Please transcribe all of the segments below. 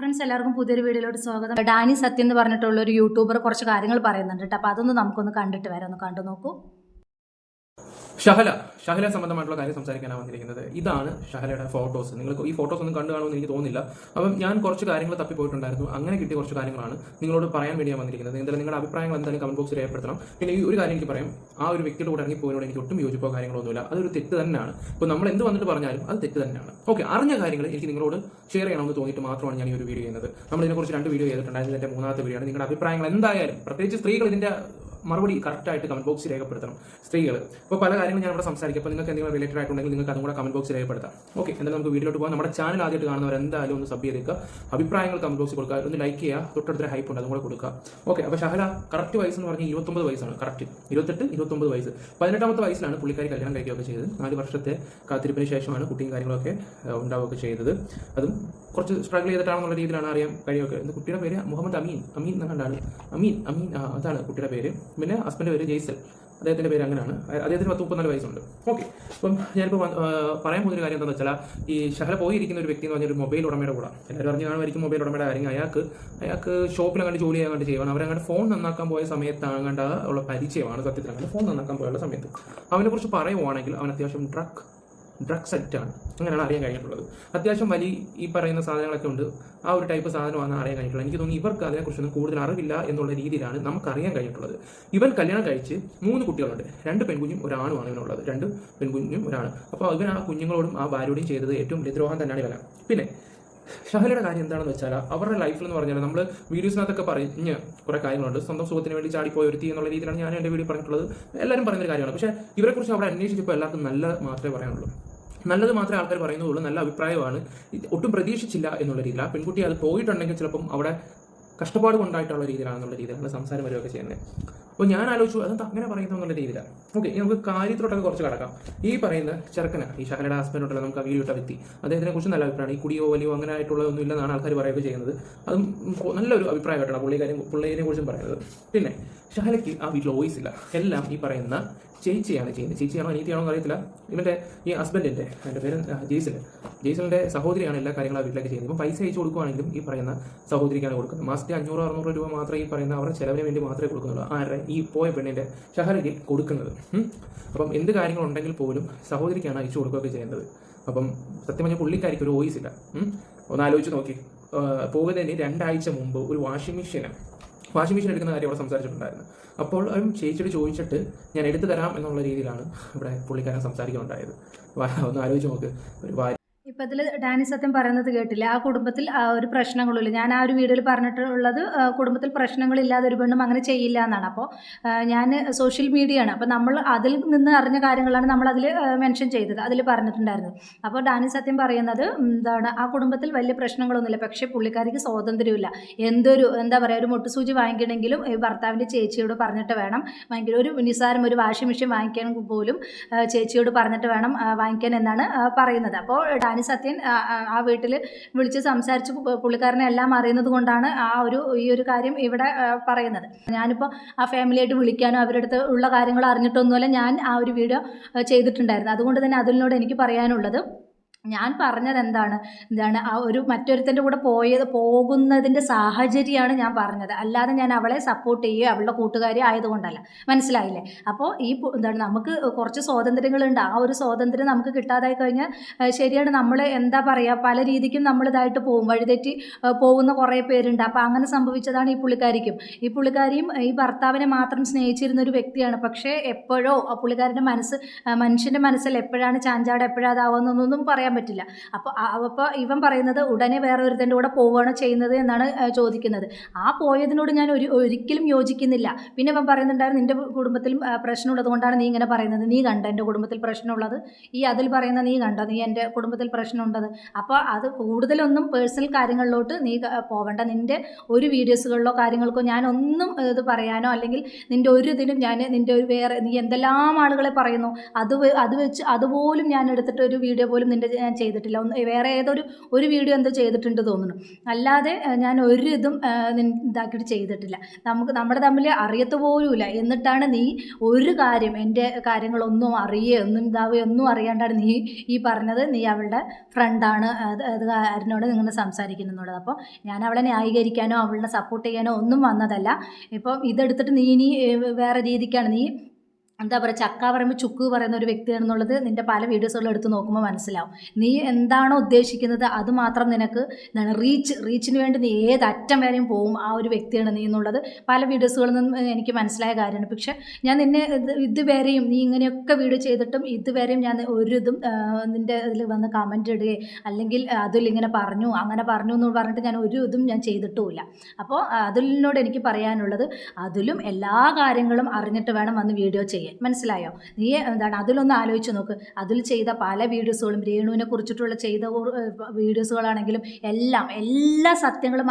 Friends എല്ലാവർക്കും പുതിയൊരു വീഡിയോയിലോട്ട് സ്വാഗതം. ഡാനി സത്യം എന്ന് പറഞ്ഞിട്ടുള്ള ഒരു യൂട്യൂബർ കുറച്ച് കാര്യങ്ങൾ പറയുന്നുണ്ട് കേട്ടോ. അപ്പോൾ അതൊന്ന് നമുക്കൊന്ന് കണ്ടിട്ട് വരാം, ഒന്ന് കണ്ടു നോക്കൂ. ഷഹല സംബന്ധമായിട്ടുള്ള കാര്യം സംസാരിക്കാനാണ് വന്നിരിക്കുന്നത്. ഇതാണ് ഷഹലയുടെ ഫോട്ടോസ്. നിങ്ങൾക്ക് ഈ ഫോട്ടോസ് ഒന്നും കണ്ടു കാണുമെന്ന് എനിക്ക് തോന്നുന്നില്ല. അപ്പം ഞാൻ കുറച്ച് കാര്യങ്ങൾ തപ്പിപ്പോയിട്ടുണ്ടായിരുന്നു. അങ്ങനെ കിട്ടിയ കുറച്ച് കാര്യങ്ങളാണ് നിങ്ങളോട് പറയാൻ വേണ്ടിയാണ് വന്നിരിക്കുന്നത്. എന്തായാലും നിങ്ങളുടെ അഭിപ്രായങ്ങൾ എന്തായാലും കമന്റ് ബോക്സിൽ രേഖപ്പെടുത്തണം. പിന്നെ ഈ ഒരു കാര്യം എനിക്ക് പറയാം, ആ ഒരു വ്യക്തിയുടെ കൂടെ ഇറങ്ങിപ്പോയതിനോട് എനിക്ക് ഒട്ടും യോജിപ്പോ കാര്യങ്ങളൊന്നുമില്ല. അതൊരു തെറ്റ് തന്നെയാണ്. ഇപ്പോൾ നമ്മൾ എന്ത് വന്നിട്ട് പറഞ്ഞാലും അത് തെറ്റ് തന്നെയാണ്. ഓക്കെ, അറിഞ്ഞ കാര്യങ്ങൾ എനിക്ക് നിങ്ങളോട് ഷെയർ ചെയ്യണമെന്ന് തോന്നിയിട്ട് മാത്രമാണ് ഞാൻ ഈ ഒരു വീഡിയോ ചെയ്യുന്നത്. നമ്മൾ ഇതിനെക്കുറിച്ച് 2 വീഡിയോ ചെയ്തിട്ടുണ്ടായിരുന്നു. ഇതിന്റെ 3ാമത്തെ വീഡിയോ ആണ്. നിങ്ങളുടെ അഭിപ്രായങ്ങൾ എന്തായാലും, പ്രത്യേകിച്ച് സ്ത്രീകൾ, ഇതിന്റെ മറുപടി കറക്റ്റായിട്ട് കമന്റ് ബോക്സിൽ രേഖപ്പെടുത്തണം. സ്ത്രീകൾ ഇപ്പോൾ പല കാര്യങ്ങളും ഞാൻ ഇവിടെ സംസാരിക്കും. അപ്പോൾ നിങ്ങൾക്ക് എന്തെങ്കിലും റിലേറ്റഡ് ആയിട്ടുണ്ടെങ്കിൽ നിങ്ങൾക്ക് അതും കൂടെ കമന്റ് ബോക്സിൽ രേഖപ്പെടുത്താം. ഓക്കെ, എന്തായാലും നമുക്ക് വീഡിയോട്ട് പോകാം. നമ്മുടെ ചാനൽ ആദ്യമായിട്ട് കാണുന്നവർ എന്തായാലും ഒന്ന് സബ് ചെയ്തേക്കുക. അഭിപ്രായങ്ങൾ കമന്റ് ബോക്സിൽ കൊടുക്കുക, ഒന്ന് ലൈക്ക് ചെയ്യുക, തൊട്ടടുത്തൊരു ഹൈപ്പ് ഉണ്ട് അതും കൂടെ കൊടുക്കുക. ഓക്കെ, അപ്പോൾ ഷഹല കറക്റ്റ് വയസ്സ് എന്ന് പറഞ്ഞാൽ 29 വയസ്സാണ്. കറക്റ്റ് 28-29 വയസ്സ്. 18ാമത്തെ വയസ്സിലാണ് പുള്ളിക്കാരി കല്യാണം കഴിക്കുകയൊക്കെ ചെയ്തത്. 4 വർഷത്തെ കാത്തിരിപ്പിന് ശേഷമാണ് കുട്ടിയും കാര്യങ്ങളൊക്കെ ഉണ്ടാവുകയൊക്കെ ചെയ്തത്. അതും കുറച്ച് സ്ട്രഗിൾ ചെയ്തിട്ടാണെന്നുള്ള രീതിയിലാണ് അറിയാൻ കഴിയുമൊക്കെ. കുട്ടിയുടെ പേര് മുഹമ്മദ് അമീൻ എന്നാണ്. അമീൻ അതാണ് കുട്ടിയുടെ പേര്. പിന്നെ ഹസ്ബൻഡ് പേര് ജയ്സൽ, അദ്ദേഹത്തിന്റെ പേര് അങ്ങനെയാണ്. അദ്ദേഹത്തിന് 34 വയസ്സുണ്ട്. ഓക്കെ, അപ്പം ഞാനിപ്പോൾ പറയാൻ പോകുന്ന കാര്യം എന്താണെന്ന് വെച്ചാൽ, ഈ ഷഹല പോയിരിക്കുന്ന ഒരു വ്യക്തി എന്ന് പറഞ്ഞൊരു മൊബൈൽ ഉടമയുടെ കൂടെ, എല്ലാവരും അറിഞ്ഞു കാണുമായിരിക്കും മൊബൈൽ ഉടമയുടെ കാര്യം. അയാൾക്ക് ഷോപ്പിൽ അങ്ങോട്ട് ജോലി ചെയ്യാൻ വേണ്ടി ചെയ്യുവാണ്. അവരങ്ങോട്ട് ഫോൺ നന്നാക്കാൻ പോയ സമയത്താണ് അങ്ങോട്ട് ഉള്ള പരിചയമാണ് സത്യത്തിൽ. അങ്ങനെ ഫോൺ നന്നാക്കാൻ പോയുള്ള സമയത്ത് അവനെ കുറിച്ച് പറയുവാണെങ്കിൽ അവൻ അത്യാവശ്യം ഡ്രഗ്സ് അഡിക്റ്റാണ്. അങ്ങനെയാണ് അറിയാൻ കഴിഞ്ഞിട്ടുള്ളത്. അത്യാവശ്യം വലിയ ഈ പറയുന്ന സാധനങ്ങളൊക്കെ ഉണ്ട്. ആ ഒരു ടൈപ്പ് സാധനമാണ് അറിയാൻ കഴിഞ്ഞിട്ടുള്ളത്. എനിക്ക് തോന്നുന്നു ഇവർക്ക് അതിനെക്കുറിച്ചൊന്നും കൂടുതൽ അറിവില്ല എന്നുള്ള രീതിയിലാണ് നമുക്ക് അറിയാൻ കഴിഞ്ഞിട്ടുള്ളത്. ഇവൻ കല്യാണം കഴിച്ച് 3 കുട്ടികളുണ്ട്. 2 പെൺകുഞ്ഞും ഒരാണുമാണ് ഇവനുള്ളത്. 2 പെൺകുഞ്ഞും ഒരാണ്. അപ്പോൾ ഇവൻ ആ കുഞ്ഞുങ്ങളോടും ആ ഭാര്യയോടും ചെയ്തത് ഏറ്റവും വലിയ ദ്രോഹം തന്നെയാണ് ഇവന. പിന്നെ ഷഹലയുടെ കാര്യം എന്താണെന്ന് വെച്ചാൽ, അവരുടെ ലൈഫിൽ എന്ന് പറഞ്ഞാൽ നമ്മൾ വീഡിയോസിനകത്തൊക്കെ പറഞ്ഞ കുറേ കാര്യങ്ങളുണ്ട്. സ്വന്തം സുഖത്തിന് വേണ്ടി ചാടിപ്പോയ ഒരുത്തി എന്നുള്ള രീതിയിലാണ് ഞാൻ എൻ്റെ വീഡിയോ പറഞ്ഞിട്ടുള്ളത്. എല്ലാവരും പറയുന്നൊരു കാര്യമാണ്. പക്ഷേ ഇവരെക്കുറിച്ച് അവിടെ അന്വേഷിച്ചപ്പോൾ എല്ലാവർക്കും നല്ല മാത്രമേ പറയാനുള്ളൂ. നല്ലത് മാത്രമേ ആൾക്കാർ പറയുന്നുള്ളൂ. നല്ല അഭിപ്രായമാണ്. ഒട്ടും പ്രതീക്ഷിച്ചില്ല എന്നുള്ള രീതിയിൽ. ആ പെൺകുട്ടി അത് പോയിട്ടുണ്ടെങ്കിൽ ചിലപ്പം അവിടെ കഷ്ടപ്പാട് കൊണ്ടായിട്ടുള്ള രീതിയിലാണെന്നുള്ള രീതിയിലാണ് സംസാരം വരികയൊക്കെ ചെയ്യുന്നത്. അപ്പോൾ ഞാൻ ആലോചിച്ചു അതെന്താ അങ്ങനെ പറയുന്നത് എന്നുള്ള രീതിയിലാണ്. ഓക്കെ, നമുക്ക് കാര്യത്തിലോട്ടൊക്കെ കുറച്ച് കിടക്കാം. ഈ പറയുന്ന ചെറുക്കന, ഈ ഷഹലയുടെ ഹസ്ബൻഡോട്ടുള്ള നമുക്ക് ആ വീഡിയോ ഇട്ട വ്യക്തി, അദ്ദേഹത്തിനെ കുറിച്ച് നല്ല അഭിപ്രായമാണ്. ഈ കുടിയോ വലിയോ അങ്ങനെ ആയിട്ടുള്ളതൊന്നും ഇല്ലെന്നാണ് ആൾക്കാർ പറയുകയൊക്കെ ചെയ്യുന്നത്. അതും നല്ലൊരു അഭിപ്രായമായിട്ടാണ് പുള്ളിയെ കുറിച്ചും പറയുന്നത്. പിന്നെ ഷഹലയ്ക്ക് ആ വീട്ടിൽ വോയിസ് ഇല്ല. എല്ലാം ഈ പറയുന്ന ചേച്ചിയാണ് ചെയ്യുന്നത്. ചേച്ചിയാണോ അനീതിയാണോ എന്ന് അറിയത്തില്ല. ഇവന്റെ ഈ ഹസ്ബൻഡിന്റെ, എൻ്റെ പേര് ജെയ്സലിന്റെ സഹോദരിയാണ് എല്ലാ കാര്യങ്ങളും ആ വീട്ടിലേക്ക് ചെയ്യുന്നത്. ഇപ്പം പൈസ അയച്ചു കൊടുക്കുകയാണെങ്കിലും ഈ പറയുന്ന സഹോദരിക്കാണ് കൊടുക്കുന്നത്. മാസത്തെ 500-600 രൂപ മാത്രമേ ഈ പറയുന്ന അവരുടെ ചെലവിന് വേണ്ടി മാത്രമേ കൊടുക്കുന്നുള്ളൂ. ആരുടെ ഈ പോയ പെണ്ണിന്റെ ഷഹലയ്ക്ക് കൊടുക്കുന്നത്. അപ്പം എന്ത് കാര്യങ്ങളുണ്ടെങ്കിൽ പോലും സഹോദരിക്കാണ് അയച്ചു കൊടുക്കുകയൊക്കെ ചെയ്യുന്നത്. അപ്പം സത്യം പറഞ്ഞാൽ പുള്ളിക്കാരിക്ക് ഒരു വോയിസ് ഇല്ല. ഒന്ന് ആലോചിച്ച് നോക്കി. പോകുന്നതിന് 2 ആഴ്ച മുമ്പ് ഒരു വാഷിംഗ് മെഷീൻ എടുക്കുന്ന കാര്യം അവിടെ സംസാരിച്ചിട്ടുണ്ടായിരുന്നു. അപ്പോൾ അവരും ചേച്ചിയോട് ചോദിച്ചിട്ട് ഞാൻ എടുത്തു തരാം എന്നുള്ള രീതിയിലാണ് ഇവിടെ പുള്ളിക്കാരൻ സംസാരിക്കുന്നുണ്ടായത്. ഒന്ന് ആലോചിച്ച് നോക്ക്. ഒരു ഇപ്പം ഇതിൽ ഡാനി സത്യം പറയുന്നത് കേട്ടില്ല. ആ കുടുംബത്തിൽ ഒരു പ്രശ്നങ്ങളില്ല. ഞാൻ ആ ഒരു വീഡിയോയിൽ പറഞ്ഞിട്ടുള്ളത് കുടുംബത്തിൽ പ്രശ്നങ്ങളില്ലാതെ ഒരു പെണ്ണും അങ്ങനെ ചെയ്യില്ല എന്നാണ്. അപ്പോൾ ഞാൻ സോഷ്യൽ മീഡിയ ആണ്, അപ്പോൾ നമ്മൾ അതിൽ നിന്ന് അറിഞ്ഞ കാര്യങ്ങളാണ് നമ്മൾ അതിൽ മെൻഷൻ ചെയ്തത്, അതിൽ പറഞ്ഞിട്ടുണ്ടായിരുന്നത്. അപ്പോൾ ഡാനി സത്യം പറയുന്നത് എന്താണ്, ആ കുടുംബത്തിൽ വലിയ പ്രശ്നങ്ങളൊന്നുമില്ല. പക്ഷേ പുള്ളിക്കാരിക്ക് സ്വാതന്ത്ര്യമില്ല. എന്താ പറയുക, ഒരു മുട്ടുസൂചി വാങ്ങിക്കണമെങ്കിലും ഭർത്താവിൻ്റെ ചേച്ചിയോട് പറഞ്ഞിട്ട് വേണം വാങ്ങിക്കാൻ. ഒരു നിസ്സാരം ഒരു വാഷിംഗ് മെഷീൻ വാങ്ങിക്കാൻ പോലും ചേച്ചിയോട് പറഞ്ഞിട്ട് വേണം വാങ്ങിക്കാൻ എന്നാണ് പറയുന്നത്. അപ്പോൾ ഡാനി സത്യൻ ആ വീട്ടിൽ വിളിച്ച് സംസാരിച്ച് പുള്ളിക്കാരനെ എല്ലാം അറിയുന്നത് കൊണ്ടാണ് ഈ ഒരു കാര്യം ഇവിടെ പറയുന്നത്. ഞാനിപ്പോൾ ആ ഫാമിലിയായിട്ട് വിളിക്കാനോ അവരുടെ അടുത്ത് ഉള്ള കാര്യങ്ങൾ അറിഞ്ഞിട്ടൊന്നുമല്ല ഞാൻ ആ ഒരു വീഡിയോ ചെയ്തിട്ടുണ്ടായിരുന്നു. അതുകൊണ്ട് തന്നെ അതിനോട് എനിക്ക് പറയാനുള്ളത്, ഞാൻ പറഞ്ഞത് എന്താണ് ആ ഒരു മറ്റൊരുത്തൻ്റെ കൂടെ പോകുന്നതിൻ്റെ സാഹചര്യമാണ് ഞാൻ പറഞ്ഞത്. അല്ലാതെ ഞാൻ അവളെ സപ്പോർട്ട് ചെയ്യുകയോ അവളുടെ കൂട്ടുകാരി ആയതുകൊണ്ടല്ല. മനസ്സിലായില്ലേ? അപ്പോൾ നമുക്ക് കുറച്ച് സ്വാതന്ത്ര്യങ്ങളുണ്ട്. ആ ഒരു സ്വാതന്ത്ര്യം നമുക്ക് കിട്ടാതായി കഴിഞ്ഞാൽ ശരിയാണ്, നമ്മൾ എന്താ പറയുക, പല രീതിക്കും നമ്മളിതായിട്ട് പോകും, വഴിതെറ്റി പോകുന്ന കുറേ പേരുണ്ട്. അപ്പോൾ അങ്ങനെ സംഭവിച്ചതാണ് ഈ പുള്ളിക്കാരിയും ഈ ഭർത്താവിനെ മാത്രം സ്നേഹിച്ചിരുന്ന ഒരു വ്യക്തിയാണ്. പക്ഷേ എപ്പോഴോ ആ പുള്ളിക്കാരൻ്റെ മനുഷ്യൻ്റെ മനസ്സിൽ എപ്പോഴാണ് ചാഞ്ചാട്, എപ്പോഴാതാവുന്നതൊന്നും പറയാൻ പറ്റില്ല. അപ്പോൾ ഇവൻ പറയുന്നത് ഉടനെ വേറെ ഒരുത്തൻ്റെ കൂടെ പോവുകയാണോ ചെയ്യുന്നത് എന്നാണ് ചോദിക്കുന്നത്. ആ പോയതിനോട് ഞാൻ ഒരിക്കലും യോജിക്കുന്നില്ല. പിന്നെ ഇവൻ പറയുന്നുണ്ടായിരുന്നു നിൻ്റെ കുടുംബത്തിലും പ്രശ്നമുള്ളത് കൊണ്ടാണ് നീ ഇങ്ങനെ പറയുന്നത്. നീ കണ്ട എൻ്റെ കുടുംബത്തിൽ പ്രശ്നമുള്ളത്? അതിൽ പറയുന്ന നീ കണ്ടോ നീ എൻ്റെ കുടുംബത്തിൽ പ്രശ്നമുണ്ടത്? അപ്പോൾ അത് കൂടുതലൊന്നും പേഴ്സണൽ കാര്യങ്ങളിലോട്ട് നീ പോവണ്ട. നിൻ്റെ ഒരു വീഡിയോസുകളിലോ കാര്യങ്ങൾക്കോ ഞാനൊന്നും ഇത് പറയാനോ അല്ലെങ്കിൽ നിൻ്റെ ഒരു ഇതിനും ഞാൻ നിൻ്റെ ഒരു വേറെ നീ എന്തെല്ലാം ആളുകളെ പറയുന്നു അത് വെച്ച് അതുപോലും ഞാൻ എടുത്തിട്ട് ഒരു വീഡിയോ പോലും നിൻ്റെ ഞാൻ ചെയ്തിട്ടില്ല. വേറെ ഒരു വീഡിയോ എന്തോ ചെയ്തിട്ടുണ്ട് തോന്നുന്നു. അല്ലാതെ ഞാൻ ഒരു ഇതും ഇതാക്കിയിട്ട് ചെയ്തിട്ടില്ല. നമ്മുടെ തമ്മിൽ അറിയത്ത് പോലുമില്ല. എന്നിട്ടാണ് നീ ഒരു കാര്യം എൻ്റെ കാര്യങ്ങളൊന്നും ഒന്നും ഇതാവുകയോ ഒന്നും അറിയാണ്ടാണ് നീ ഈ പറഞ്ഞത് നീ അവളുടെ ഫ്രണ്ടാണ്, അത് കാരനോട് ഇങ്ങനെ സംസാരിക്കുന്നുള്ളത്. അപ്പോൾ ഞാൻ അവളെ ന്യായീകരിക്കാനോ അവളെ സപ്പോർട്ട് ചെയ്യാനോ ഒന്നും വന്നതല്ല. ഇപ്പോൾ ഇതെടുത്തിട്ട് നീ ഇനി വേറെ രീതിക്കാണ് നീ എന്താ പറയുക, ചക്ക പറയുമ്പോൾ ചുക്ക് പറയുന്ന ഒരു വ്യക്തിയാണെന്നുള്ളത് നിൻ്റെ പല വീഡിയോസുകളും എടുത്ത് നോക്കുമ്പോൾ മനസ്സിലാവും. നീ എന്താണോ ഉദ്ദേശിക്കുന്നത് അത് മാത്രം നിനക്ക് എന്താണ് റീച്ചിന് വേണ്ടി നീ ഏതറ്റം വരെയും പോവും ആ ഒരു വ്യക്തിയാണ് നീ എന്നുള്ളത് പല വീഡിയോസുകളിൽ നിന്നും എനിക്ക് മനസ്സിലായ കാര്യമാണ്. പക്ഷെ ഞാൻ നിന്നെ ഇതുവരെയും നീ ഇങ്ങനെയൊക്കെ വീഡിയോ ചെയ്തിട്ടും ഇതുവരെയും ഞാൻ നിൻ്റെ ഇതിൽ വന്ന് കമൻറ്റ് ഇടുകയും അല്ലെങ്കിൽ അതിലിങ്ങനെ പറഞ്ഞു അങ്ങനെ പറഞ്ഞു എന്ന് പറഞ്ഞിട്ട് ഞാൻ ഞാൻ ചെയ്തിട്ടുമില്ല. അപ്പോൾ അതിലിനോട് എനിക്ക് പറയാനുള്ളത്, അതിലും എല്ലാ കാര്യങ്ങളും അറിഞ്ഞിട്ട് വേണം വന്ന് വീഡിയോ ചെയ്യാൻ. മനസ്സിലായോ? നീ അതിലൊന്ന് ആലോചിച്ച് നോക്ക്. അതിൽ ചെയ്ത പല വീഡിയോസുകളും രേണുവിനെ കുറിച്ചിട്ടുള്ള ചെയ്ത വീഡിയോസുകളാണെങ്കിലും എല്ലാ സത്യങ്ങളും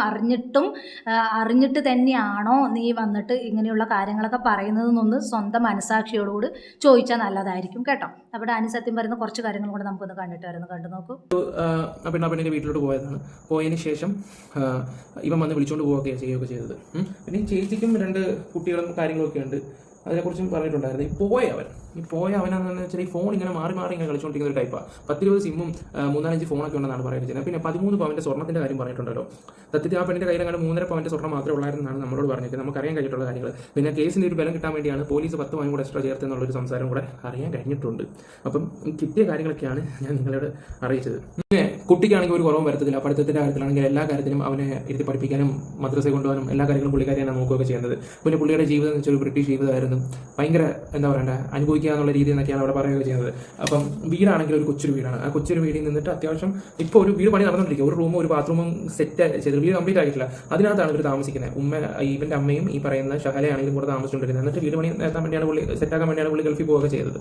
അറിഞ്ഞിട്ട് തന്നെയാണോ നീ വന്നിട്ട് ഇങ്ങനെയുള്ള കാര്യങ്ങളൊക്കെ പറയുന്നതെന്നൊന്ന് സ്വന്തം മനസാക്ഷിയോടുകൂടി ചോദിച്ചാൽ നല്ലതായിരിക്കും കേട്ടോ. അവിടെ അനുസത്യം പറയുന്ന കുറച്ച് കാര്യങ്ങൾ കൂടെ നമുക്കൊന്ന് കണ്ടു നോക്കൂ. പെണ്ണിൻ്റെ വീട്ടിലോട്ട് പോയതിന് ശേഷം ഇവൻ വന്ന് വിളിച്ചുകൊണ്ട് ചെയ്യുകയൊക്കെ ചെയ്തത്. പിന്നെ ചേച്ചിക്കും 2 കുട്ടികളും കാര്യങ്ങളൊക്കെ ഉണ്ട്. അതിനെക്കുറിച്ചും പറഞ്ഞിട്ടുണ്ടായിരുന്നു. ഈ പോയ അവനാണെന്ന് വെച്ചാൽ ഈ ഫോൺ ഇങ്ങനെ മാറി ഇങ്ങനെ കളിച്ചുകൊണ്ടിരിക്കുന്ന ഒരു ടൈപ്പാണ്. 10-20 സിമ്മും 3-4 ഫോണൊക്കെ ഉണ്ടെന്നാണ് പറയുന്നത്. പിന്നെ 13 പവൻ്റെ സ്വർണ്ണത്തിൻ്റെ കാര്യം പറഞ്ഞിട്ടുണ്ടല്ലോ. സത്യത്തിൽ ആ പെണ്ണിൻ്റെ കയ്യിൽ അങ്ങനെ 3.5 പവൻ്റെ സ്വർണ്ണം മാത്രമേ ഉള്ളായിരുന്നാണ് നമ്മളോട് പറഞ്ഞിട്ട് നമുക്കറിയാൻ കഴിഞ്ഞിട്ടുള്ള കാര്യങ്ങൾ. പിന്നെ കേസിൻ്റെ ഒരു ബലം കിട്ടാൻ വേണ്ടിയാണ് പോലീസ് 10 പവൻ കൂടെ എക്സ്ട്രാ ചേർത്തെന്നുള്ളൊരു സംസാരം കൂടെ അറിയാൻ കഴിഞ്ഞിട്ടുണ്ട്. അപ്പം കിട്ടിയ കാര്യങ്ങളൊക്കെയാണ് ഞാൻ നിങ്ങളോട് അറിയിച്ചത്. പിന്നെ കുട്ടിക്കാണെങ്കിൽ ഒരു കുറവും വരത്തില്ല. പഠിത്തത്തിൻ്റെ കാര്യത്തിലാണെങ്കിൽ എല്ലാ കാര്യത്തിനും അവനെ ഇരുത്തി പഠിപ്പിക്കാനും മദ്രസയിൽ കൊണ്ടുപോകാനും എല്ലാ കാര്യങ്ങളും പുള്ളിക്കാരിയാണ് നോക്കുകയൊക്കെ ചെയ്യുന്നത്. പിന്നെ പുള്ളിയുടെ ജീവിതം എന്ന് വെച്ചാൽ ഒരു ബ്രിട്ടീഷ് ജീവിതമായിരുന്നു. ഭയങ്കര എന്താ പറയണ്ട അനുഭവിക്കുക എന്നുള്ള രീതി എന്നൊക്കെയാണ് അവിടെ പറയുകയൊക്കെ ചെയ്യുന്നത്. അപ്പം വീടാണെങ്കിൽ ഒരു കൊച്ചൊരു വീടാണ്. ആ കൊച്ചൊരു വീടിൽ നിന്നിട്ട് അത്യാവശ്യം ഇപ്പോൾ ഒരു വീട് പണി നടന്നുകൊണ്ടിരിക്കുക. ഒരു റൂമും ഒരു ബാത്റൂമും സെറ്റ് ചെയ്ത് വീട് കംപ്ലീറ്റ് ആയിട്ടില്ല. അതിനകത്താണ് ഇവർ താമസിക്കുന്നത്. ഇവൻ്റെ അമ്മയും ഈ പറയുന്ന ഷഹലയാണെങ്കിലും കൂടെ താമസിച്ചുകൊണ്ടിരുന്നത്. എന്നിട്ട് വീട് പണി നടത്താൻ വേണ്ടിയാണ് സെറ്റാക്കാൻ വേണ്ടിയാണ് പുള്ളി ഗൾഫിൽ പോവുകയൊക്കെ ചെയ്തത്.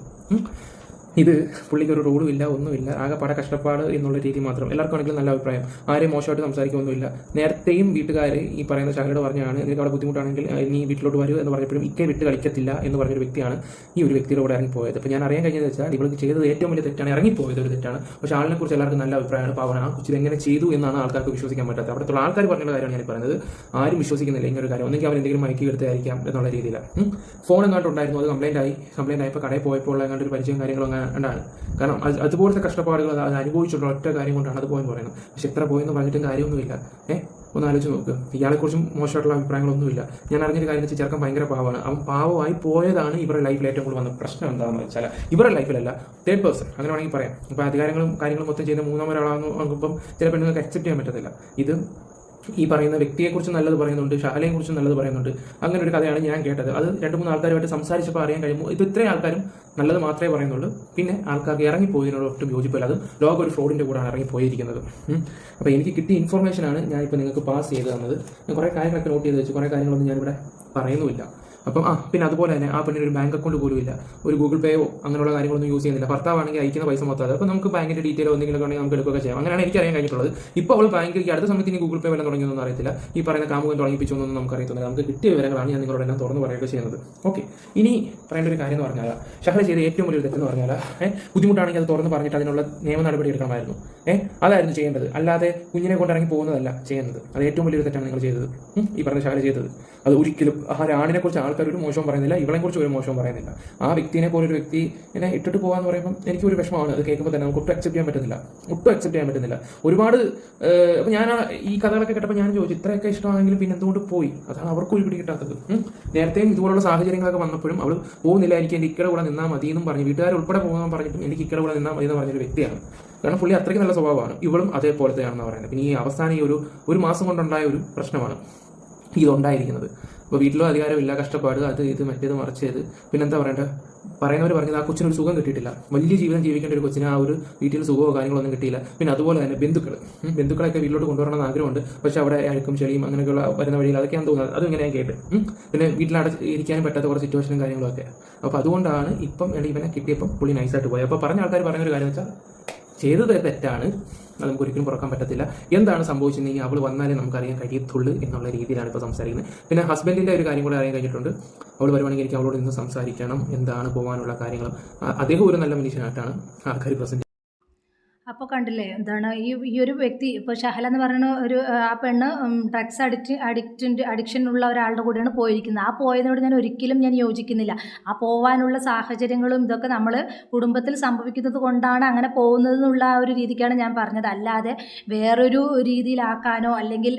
ഇത് പുള്ളിക്ക് ഒരു റോഡും ഇല്ല, ഒന്നുമില്ല, ആകെ പട കഷ്ടപ്പാട് എന്നുള്ള രീതി മാത്രം. എല്ലാവർക്കും ആണെങ്കിലും നല്ല അഭിപ്രായം, ആരെയും മോശമായിട്ട് സംസാരിക്കൊന്നുമില്ല. നേരത്തെയും വീട്ടുകാർ ഈ പറയുന്ന ശാഖയോട് പറഞ്ഞാണ് നിനക്ക് അവിടെ ബുദ്ധിമുട്ടാണെങ്കിൽ നീ വീട്ടിലോട്ട് വരൂ എന്ന് പറഞ്ഞപ്പോഴും വിട്ട് കളിക്കത്തില്ല എന്ന് പറഞ്ഞൊരു വ്യക്തിയാണ് ഈ ഒരു വ്യക്തിയുടെ കൂടെ ഇറങ്ങിപ്പോയത്. അപ്പോൾ ഞാൻ അറിയാൻ കഴിഞ്ഞതെന്ന് വെച്ചാൽ ഇവൾക്ക് ചെയ്തത് ഏറ്റവും വലിയ തെറ്റാണ്, ഇറങ്ങിപ്പോയത് ഒരു തെറ്റാണ്. പക്ഷേ ആളിനെ കുറിച്ച് എല്ലാവർക്കും നല്ല അഭിപ്രായമാണ്. പാവന ആ കൊച്ചിൽ എങ്ങനെ ചെയ്തു എന്നാണ് ആൾക്കാർക്ക് വിശ്വസിക്കാൻ പറ്റാത്തത്. അവിടുത്തെ ആൾക്കാർ പറഞ്ഞുള്ള കാര്യമാണ് ഞാൻ പറയുന്നത്. ആരും വിശ്വസിക്കുന്നില്ല ഇങ്ങനൊരു കാര്യം. ഒന്നെങ്കിൽ അവൻ എന്തെങ്കിലും മയക്കി എടുത്തായിരിക്കാം എന്നുള്ള രീതിയിലാണ്. ഫോൺ എങ്ങാണ്ട് ഉണ്ടായിരുന്നു, അത് കംപ്ലൈൻറ്റ് ആയപ്പോൾ കടയിൽ പോയപ്പോൾ എങ്ങാണ്ട് ഒരു പരിചയം കാര്യങ്ങളും ഉണ്ടാണ്. കാരണം അതുപോലത്തെ കഷ്ടപ്പാടുകൾ അത് അനുഭവിച്ചിട്ടുള്ള ഒറ്റ കാര്യം കൊണ്ടാണ് അത് പോയെന്ന് പറയുന്നത്. പക്ഷെ എത്ര പോയെന്ന് പറഞ്ഞിട്ടും കാര്യമൊന്നുമില്ല. ഒന്ന് ആലോചിച്ച് നോക്ക്. ഇയാളെക്കുറിച്ചും മോശമായിട്ടുള്ള അഭിപ്രായങ്ങളൊന്നുമില്ല. ഞാൻ അറിഞ്ഞൊരു കാര്യം വെച്ചാൽ ചെറുക്കൻ ഭയങ്കര പാവമാണ്. അവൻ പാവമായി പോയതാണ് ഇവരുടെ ലൈഫിൽ ഏറ്റവും കൂടുതൽ വന്ന പ്രശ്നം എന്താണെന്ന് വെച്ചാൽ ഇവരുടെ ലൈഫിലല്ല, തേർഡ് പേഴ്സൺ അങ്ങനെ വേണമെങ്കിൽ പറയാം. അപ്പോൾ അധികാരങ്ങളും കാര്യങ്ങളും മൊത്തം ചെയ്യുന്ന 3ാം ഒരാളാണെന്ന് നോക്കുമ്പം ചില പെണ്ണുങ്ങൾക്ക് അക്സെപ്റ്റ് ചെയ്യാൻ പറ്റത്തില്ല. ഇത് ഈ പറയുന്ന വ്യക്തിയെക്കുറിച്ച് നല്ലത് പറയുന്നുണ്ട്, ഷഹലയെക്കുറിച്ച് നല്ലത് പറയുന്നുണ്ട്. അങ്ങനെ ഒരു കഥയാണ് ഞാൻ കേട്ടത്. അത് 2-3 ആൾക്കാരുമായിട്ട് സംസാരിച്ചപ്പോൾ അറിയാൻ കഴിയുമ്പോൾ ഇത് ഇത്രയും ആൾക്കാരും നല്ലത് മാത്രമേ പറയുന്നുള്ളൂ. പിന്നെ ആൾക്കാർക്ക് ഇറങ്ങിപ്പോയതിനോട് ഒട്ടും യോജിപ്പില്ല. അത് ലോകം ഒരു ഫ്രോഡിൻ്റെ കൂടെയാണ് ഇറങ്ങിപ്പോയിരിക്കുന്നത്. അപ്പോൾ എനിക്ക് കിട്ടിയ ഇൻഫർമേഷനാണ് ഞാനിപ്പോൾ നിങ്ങൾക്ക് പാസ് ചെയ്ത് തന്നത്. ഞാൻ കുറേ കാര്യങ്ങളൊക്കെ നോട്ട് ചെയ്ത് വെച്ചു, കുറേ കാര്യങ്ങളൊന്നും ഞാനിവിടെ പറയുന്നുമില്ല. അപ്പം പിന്നെ അതുപോലെ തന്നെ ആ പെണ്ണിന് ഒരു ബാങ്ക് അക്കൗണ്ട് പോലും ഇല്ല, ഒരു ഗൂഗിൾ പേയോ അങ്ങനെയുള്ള കാര്യങ്ങളൊന്നും യൂസ് ചെയ്യുന്നില്ല. ഭർത്താവാണെങ്കിൽ അയക്കുന്ന പൈസ മൊത്തം. അപ്പോൾ നമുക്ക് ബാങ്കിൻ്റെ ഡീറ്റെയിലോ എന്തെങ്കിലും ഉണ്ടെങ്കിൽ നമുക്ക് എടുക്കുകയൊക്കെ ചെയ്യാം. അങ്ങനെയാണ് എനിക്ക് അറിയാൻ കഴിഞ്ഞിട്ടുള്ളത്. ഇപ്പോൾ അവൾ ബാങ്കിലേക്ക് അടുത്ത സമയത്ത് ഇനി ഗൂഗിൾ പേ വല്ലതും തുടങ്ങിയൊന്നും അറിയത്തില്ല. ഈ പറയുന്ന കാമുകൻ തുടങ്ങിപ്പിച്ചൊന്നും നമുക്ക് അറിയത്തില്ല. നമുക്ക് കിട്ടിയ വിവരങ്ങളാണ് ഞാൻ നിങ്ങളോടെല്ലാം തുറന്ന് പറയുകയൊക്കെ ചെയ്യുന്നത്. ഓക്കെ, ഇനി പറയേണ്ട ഒരു കാര്യം എന്ന് പറഞ്ഞാൽ ഷഹല ചെയ്ത ഏറ്റവും വലിയൊരു തെറ്റെന്ന് പറഞ്ഞാൽ ബുദ്ധിമുട്ടാണെങ്കിൽ അത് തുറന്ന് പറഞ്ഞിട്ട് അതിനുള്ള നിയമ നടപടി എടുക്കണമായിരുന്നു. അതായിരുന്നു ചെയ്യേണ്ടത്. അല്ലാതെ കുഞ്ഞിനെ കൊണ്ടിറങ്ങി പോകുന്നതല്ല ചെയ്യുന്നത്. അത് ഏറ്റവും വലിയൊരു തെറ്റാണ് നിങ്ങൾ ചെയ്തത്, ഈ പറഞ്ഞ ഷഹല ചെയ്തത്. അത് ഒരിക്കലും ആ ആണിനെ കുറിച്ച് ആൾക്കാർ ഒരു മോശവും പറയുന്നില്ല, ഇവളെ കുറിച്ച് ഒരു മോശവും പറയുന്നില്ല. ആ വ്യക്തിനെ പോലെ ഒരു വ്യക്തി എന്നെ ഇട്ടിട്ട് പോകാന്ന് പറയുമ്പോൾ എനിക്കൊരു വിഷമമാണ്. അത് കേൾക്കുമ്പോൾ തന്നെ നമുക്ക് ഒട്ടും അക്സെപ്റ്റ് ചെയ്യാൻ പറ്റുന്നില്ല. ഒരുപാട് അപ്പോൾ ഞാൻ ഈ കഥകളൊക്കെ കേട്ടപ്പോൾ ഞാൻ ചോദിച്ചു, ഇത്രയൊക്കെ ഇഷ്ടമാണെങ്കിലും പിന്നെ എന്തുകൊണ്ട് പോയി? അതാണ് അവർക്ക് ഒരു പിടി കിട്ടാത്തത്. നേരത്തെയും ഇതുപോലുള്ള സാഹചര്യങ്ങളൊക്കെ വന്നപ്പോഴും അവൾ പോകുന്നില്ല, എനിക്ക് എൻ്റെ ഇക്കടെ കൂടെ നിന്നാൽ മതി എന്നും പറഞ്ഞു, വീട്ടുകാർ ഉൾപ്പെടെ പോകാൻ പറഞ്ഞിട്ടും എനിക്ക് ഇക്കടെ കൂടെ നിന്നാൽ മതി എന്ന് പറഞ്ഞൊരു വ്യക്തിയാണ്. കാരണം പുള്ളി അത്രയ്ക്ക് നല്ല സ്വഭാവമാണ്. ഇവളും അതേപോലത്തെയാണെന്ന് പറയുന്നത്. പിന്നെ ഈ അവസാനം ഈ ഒരു മാസം കൊണ്ടുണ്ടായ ഒരു പ്രശ്നമാണ് ഇതുണ്ടായിരിക്കുന്നത്. അപ്പോൾ വീട്ടിലും അധികാരമില്ല, കഷ്ടപ്പാട്, അത് ഇത് മറ്റേത് മറിച്ചത്. പിന്നെന്താ പറയേണ്ടത്? പറയുന്നവർ പറഞ്ഞത് ആ കൊച്ചിനൊരു സുഖം കിട്ടിയിട്ടില്ല. വലിയ ജീവിതം ജീവിക്കേണ്ട ഒരു കൊച്ചിന് ആ ഒരു വീട്ടിൽ സുഖമോ കാര്യങ്ങളൊന്നും കിട്ടിയില്ല. പിന്നെ അതുപോലെ തന്നെ ബന്ധുക്കളൊക്കെ വീട്ടിലോട്ട് കൊണ്ടുവരണമെന്ന് ആഗ്രഹമുണ്ട്. പക്ഷെ അവിടെ അഴുക്കും ചെളിയും അങ്ങനെയൊക്കെയുള്ള വരുന്ന വഴിയിൽ അതൊക്കെയാണ് തോന്നുന്നത്. അതും ഇങ്ങനെ ഞാൻ കേട്ട് പിന്നെ ഇരിക്കാനും പറ്റാത്ത കുറച്ച് സിറ്റുവേഷനും കാര്യങ്ങളൊക്കെ. അപ്പോൾ അതുകൊണ്ടാണ് ഇപ്പം ഇവനെ കിട്ടിയപ്പം പുള്ളി നൈസായിട്ട് പോയി. അപ്പോൾ പറഞ്ഞ ആൾക്കാർ പറഞ്ഞൊരു കാര്യം വെച്ചാൽ ചെയ്തത് തെറ്റാണ്, അത് നമുക്ക് ഒരിക്കലും പുറക്കാൻ പറ്റത്തില്ല. എന്താണ് സംഭവിച്ചിട്ടുണ്ടെങ്കിൽ അവൾ വന്നാലേ നമുക്കറിയാൻ കഴിയത്തുള്ളൂ എന്നുള്ള രീതിയിലാണ് ഇപ്പോൾ സംസാരിക്കുന്നത്. പിന്നെ ഹസ്ബൻഡിൻ്റെ ഒരു കാര്യം കൂടെ അറിയാൻ കഴിഞ്ഞിട്ടുണ്ട്. അവൾ വരുവാണെങ്കിൽ എനിക്ക് അവളോട് ഇന്ന് സംസാരിക്കണം, എന്താണ് പോകാനുള്ള കാര്യങ്ങൾ. അദ്ദേഹം ഒരു നല്ല മനുഷ്യനായിട്ടാണ് ആൾക്കാർ പ്രസന്റ്. അപ്പോൾ കണ്ടില്ലേ എന്താണ് ഈ ഒരു വ്യക്തി ഇപ്പോൾ ഷഹല എന്ന് പറയുന്ന ഒരു ആ പെണ്ണ് ഡ്രഗ്സ് അഡിക്ഷൻ ഉള്ള ഒരാളുടെ കൂടെയാണ് പോയിരിക്കുന്നത്. ആ പോയതിനോട് ഞാൻ ഒരിക്കലും യോജിക്കുന്നില്ല. ആ പോവാനുള്ള സാഹചര്യങ്ങളും ഇതൊക്കെ നമ്മൾ കുടുംബത്തിൽ സംഭവിക്കുന്നത് കൊണ്ടാണ് അങ്ങനെ പോകുന്നത് എന്നുള്ള ആ ഒരു രീതിക്കാണ് ഞാൻ പറഞ്ഞത്. അല്ലാതെ വേറൊരു രീതിയിലാക്കാനോ അല്ലെങ്കിൽ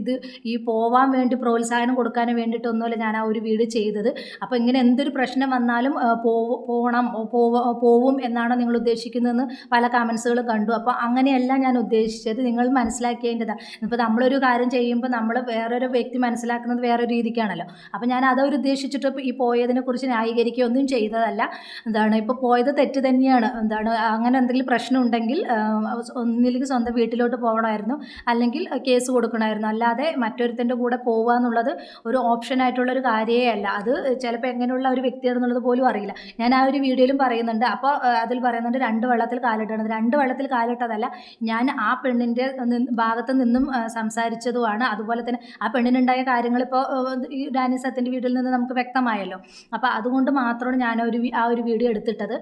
ഇത് ഈ പോവാൻ വേണ്ടി പ്രോത്സാഹനം കൊടുക്കാനോ വേണ്ടിയിട്ടൊന്നുമല്ല ഞാൻ ആ ഒരു വീഡിയോ ചെയ്തത്. അപ്പോൾ ഇങ്ങനെ എന്തൊരു പ്രശ്നം വന്നാലും പോവും എന്നാണോ നിങ്ങൾ ഉദ്ദേശിക്കുന്നതെന്ന് പല കമൻസുകൾ കണ്ടു. അപ്പോൾ അങ്ങനെയല്ല ഞാൻ ഉദ്ദേശിച്ചത്. നിങ്ങൾ മനസ്സിലാക്കേണ്ടതാണ്. ഇപ്പോൾ നമ്മളൊരു കാര്യം ചെയ്യുമ്പോൾ നമ്മൾ വേറൊരു വ്യക്തി മനസ്സിലാക്കുന്നത് വേറൊരു രീതിക്കാണല്ലോ. അപ്പോൾ ഞാൻ അതൊരു ഉദ്ദേശിച്ചിട്ട് ഈ പോയതിനെക്കുറിച്ച് ന്യായീകരിക്കുകയൊന്നും ചെയ്തതല്ല. ഇപ്പോൾ പോയത് തെറ്റ് തന്നെയാണ്. അങ്ങനെ എന്തെങ്കിലും പ്രശ്നം ഉണ്ടെങ്കിൽ ഒന്നില്ലെങ്കിൽ സ്വന്തം വീട്ടിലോട്ട് പോകണമായിരുന്നു, അല്ലെങ്കിൽ കേസ് കൊടുക്കണമായിരുന്നു. അല്ലാതെ മറ്റൊരുത്തൻ്റെ കൂടെ പോവുക എന്നുള്ളത് ഒരു ഓപ്ഷനായിട്ടുള്ളൊരു കാര്യമേ അല്ല. അത് ചിലപ്പോൾ എങ്ങനെയുള്ള ഒരു വ്യക്തിയാണെന്നുള്ളത് പോലും അറിയില്ല. ഞാൻ ആ ഒരു വീഡിയോയിലും പറയുന്നുണ്ട്. അപ്പോൾ അതിൽ പറയുന്നുണ്ട് 2 വെള്ളത്തിൽ കാലിട്ടത്. 2 വെള്ളത്തിൽ കാലിട്ടതല്ല, ഞാൻ ആ പെണ്ണിൻ്റെ ഭാഗത്ത് നിന്നും സംസാരിച്ചതുമാണ്. അതുപോലെ തന്നെ ആ പെണ്ണിനുണ്ടായ കാര്യങ്ങൾ ഇപ്പോൾ ഈ ഡാനി സത്യൻ്റെ വീഡിയോയിൽ നിന്ന് നമുക്ക് വ്യക്തമായല്ലോ. അപ്പോൾ അതുകൊണ്ട് മാത്രമാണ് ഞാൻ ആ ഒരു വീഡിയോ എടുത്തിട്ടത്.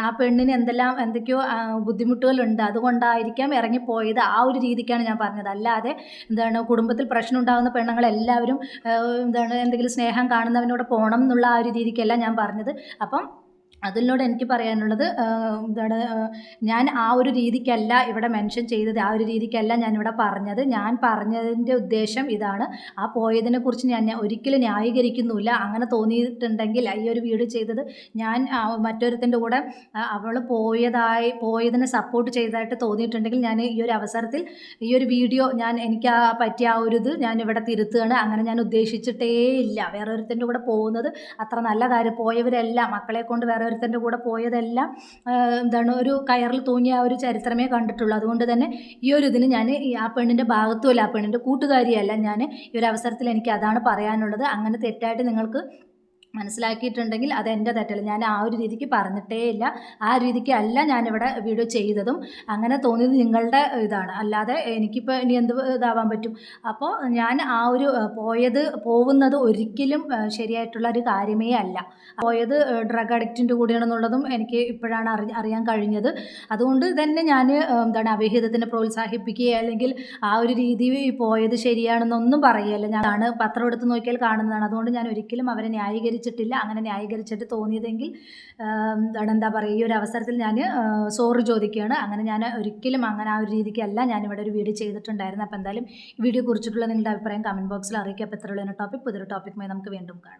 ആ പെണ്ണിന് എന്തൊക്കെയോ ബുദ്ധിമുട്ടുകളുണ്ട്, അതുകൊണ്ടായിരിക്കാം ഇറങ്ങിപ്പോയത്. ആ ഒരു രീതിക്കാണ് ഞാൻ പറഞ്ഞത്. അല്ലാതെ കുടുംബത്തിൽ പ്രശ്നം ഉണ്ടാകുന്ന പെണ്ണുങ്ങളെല്ലാവരും എന്തെങ്കിലും സ്നേഹം കാണുന്നവനോട് പോകണം എന്നുള്ള ആ ഒരു രീതിക്കല്ല ഞാൻ പറഞ്ഞത്. അപ്പം അതിനോട് എനിക്ക് പറയാനുള്ളത് ഞാൻ ആ ഒരു രീതിക്കല്ല ഇവിടെ മെൻഷൻ ചെയ്തത്, ആ ഒരു രീതിക്കല്ല ഞാനിവിടെ പറഞ്ഞത്. ഞാൻ പറഞ്ഞതിൻ്റെ ഉദ്ദേശം ഇതാണ്. ആ പോയതിനെക്കുറിച്ച് ഞാൻ ഒരിക്കലും ന്യായീകരിക്കുന്നുമില്ല. അങ്ങനെ തോന്നിയിട്ടുണ്ടെങ്കിൽ ഈ ഒരു വീഡിയോ ചെയ്തത് ഞാൻ മറ്റൊരുത്തിൻ്റെ കൂടെ അവൾ പോയതിനെ സപ്പോർട്ട് ചെയ്തതായിട്ട് തോന്നിയിട്ടുണ്ടെങ്കിൽ ഞാൻ ഈ ഒരു അവസരത്തിൽ ഈ ഒരു വീഡിയോ എനിക്ക് പറ്റിയ ആ ഒരു ഇത് ഞാൻ ഇവിടെ തിരുത്തുകയാണ്. അങ്ങനെ ഞാൻ ഉദ്ദേശിച്ചിട്ടേ ഇല്ല. വേറൊരുത്തിൻ്റെ കൂടെ പോകുന്നത് അത്ര നല്ല കാര്യം. പോയവരെല്ലാം മക്കളെ കൊണ്ട് വേറൊരുത്തൻ്റെ കൂടെ പോയതെല്ലാം ഒരു കയറിൽ തൂങ്ങിയ ആ ഒരു ചരിത്രമേ കണ്ടിട്ടുള്ളൂ. അതുകൊണ്ട് തന്നെ ഈ ഒരു ഇതിന് ഞാൻ ആ പെണ്ണിൻ്റെ ഭാഗത്തുമല്ല, ആ പെണ്ണിൻ്റെ കൂട്ടുകാരിയല്ല ഞാൻ. ഈ ഒരു അവസരത്തിൽ എനിക്ക് അതാണ് പറയാനുള്ളത്. അങ്ങനെ തെറ്റായിട്ട് നിങ്ങൾക്ക് മനസ്സിലാക്കിയിട്ടുണ്ടെങ്കിൽ അത് എൻ്റെ തെറ്റല്ല. ഞാൻ ആ ഒരു രീതിക്ക് പറഞ്ഞിട്ടേ ഇല്ല. ആ രീതിക്ക് അല്ല ഞാനിവിടെ വീഡിയോ ചെയ്തതും. അങ്ങനെ തോന്നിയത് നിങ്ങളുടെ ഇതാണ്. അല്ലാതെ എനിക്കിപ്പോൾ ഇനി എന്ത് ഇതാവാൻ പറ്റും. അപ്പോൾ ഞാൻ ആ ഒരു പോകുന്നത് ഒരിക്കലും ശരിയായിട്ടുള്ള ഒരു കാര്യമേ അല്ല. പോയത് ഡ്രഗ് അഡിക്റ്റിൻ്റെ കൂടെയാണെന്നുള്ളതും എനിക്ക് ഇപ്പോഴാണ് അറിയാൻ കഴിഞ്ഞത്. അതുകൊണ്ട് തന്നെ ഞാൻ അവിഹിതത്തിനെ പ്രോത്സാഹിപ്പിക്കുകയോ അല്ലെങ്കിൽ ആ ഒരു രീതി പോയത് ശരിയാണെന്നൊന്നും പറയുകയല്ല. ഞാനാണ് പത്രം എടുത്ത് നോക്കിയാൽ കാണുന്നതാണ്. അതുകൊണ്ട് ഞാൻ ഒരിക്കലും അവരെ ന്യായീകരിച്ചിട്ടില്ല. അങ്ങനെ ന്യായീകരിച്ചിട്ട് തോന്നിയതെങ്കിൽ ഈ ഒരു അവസരത്തിൽ ഞാൻ സോറി ചോദിക്കുകയാണ്. അങ്ങനെ ഞാൻ ഒരിക്കലും അങ്ങനെ ആ ഒരു രീതിക്കല്ല ഞാനിവിടെ ഒരു വീഡിയോ ചെയ്തിട്ടുണ്ടായിരുന്നു. അപ്പോൾ എന്തായാലും ഈ വീഡിയോ കുറിച്ചിട്ടുള്ള നിങ്ങളുടെ അഭിപ്രായം കമൻറ്റ് ബോക്സിൽ അറിയിക്കുക. അപ്പോൾ ഇത്രയുള്ള ടോപ്പിക് പുതിയൊരു ടോപ്പിക്കുമായി നമുക്ക് വീണ്ടും കാണാം.